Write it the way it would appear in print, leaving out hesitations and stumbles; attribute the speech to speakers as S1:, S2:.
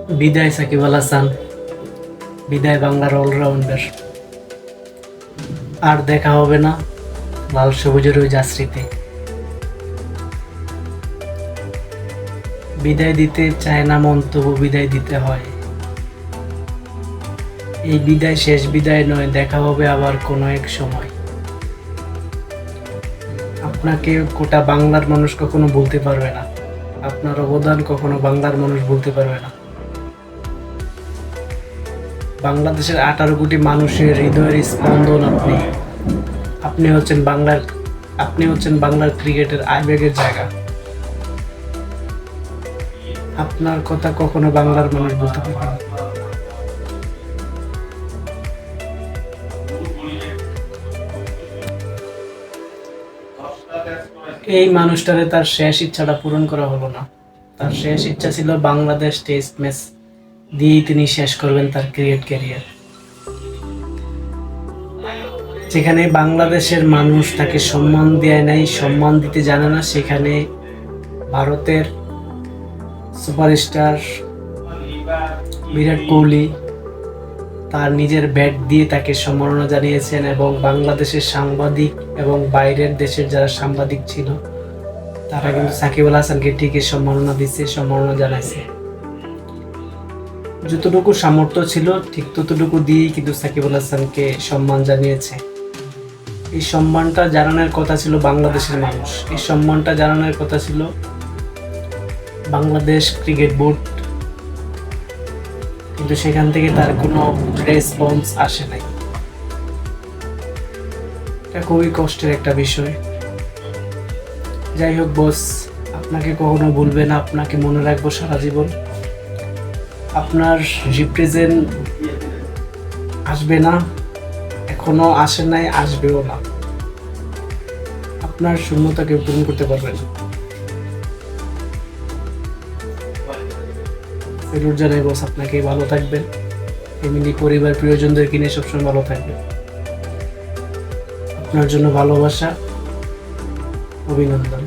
S1: বিদায় সাকিব আল হাসান, বিদায় বাংলার অলরাউন্ডার। আর দেখা হবে না লাল সবুজের ওই জার্সিতে। বিদায় দিতে চায় না মন, তবু বিদায় দিতে হয়। এই বিদায় শেষ বিদায় নয়, দেখা হবে আবার কোনো এক সময়। আপনাকে গোটা বাংলার মানুষ কখনো ভুলতে পারবে না, আপনার অবদান কখনো বাংলার মানুষ ভুলতে পারবে না। বাংলাদেশের 18 কোটি মানুষের হৃদয়ের স্পন্দন আপনি। আপনি হচ্ছেন বাংলার ক্রিকেটের আবেগের জায়গা। আপনার কথা কখনো বাংলার মানুষ বলতে পারবে না। এই মানুষটারে তার শেষ ইচ্ছাটা পূরণ করা হলো না। তার শেষ ইচ্ছা ছিল বাংলাদেশ টেস্ট ম্যাচ দিয়েই তিনি শেষ করবেন তার ক্রিকেট ক্যারিয়ার। যেখানে বাংলাদেশের মানুষ তাকে সম্মান দেয় নাই, সম্মান দিতে জানে না, সেখানে ভারতের সুপারস্টার বিরাট কোহলি তার নিজের ব্যাট দিয়ে তাকে সম্মাননা জানিয়েছেন, এবং বাংলাদেশের সাংবাদিক এবং বাইরের দেশের যারা সাংবাদিক ছিল তারা কিন্তু সাকিব আল হাসানকে ঠিকই সম্মাননা দিচ্ছে, সম্মাননা জানাইছে। যতটুকু সামর্থ্য ছিল ঠিক ততটুকু দিয়েই কিন্তু সাকিব আল হাসানকে সম্মান জানিয়েছে। এই সম্মানটা জানানোর কথা ছিল বাংলাদেশের মানুষ, এই সম্মানটা জানানোর কথা ছিল বাংলাদেশ ক্রিকেট বোর্ড, কিন্তু সেখান থেকে তার কোনো রেসপন্স আসে নাই। এটা খুবই কষ্টের একটা বিষয়। যাই হোক বস, আপনাকে কখনো ভুলবে না, আপনাকে মনে রাখবো সারা জীবন। আপনার রিপ্রেজেন্ট আসবে না, এখনো আসে নাই, আসবেও না। আপনার শূন্যতাকে পূরণ করতে পারবে না। ফেরত জানাই বস, আপনাকে ভালো থাকবেন, ফ্যামিলি পরিবার প্রিয়জনদেরকে নিয়ে সবসময় ভালো থাকবেন। আপনার জন্য ভালোবাসা, অভিনন্দন।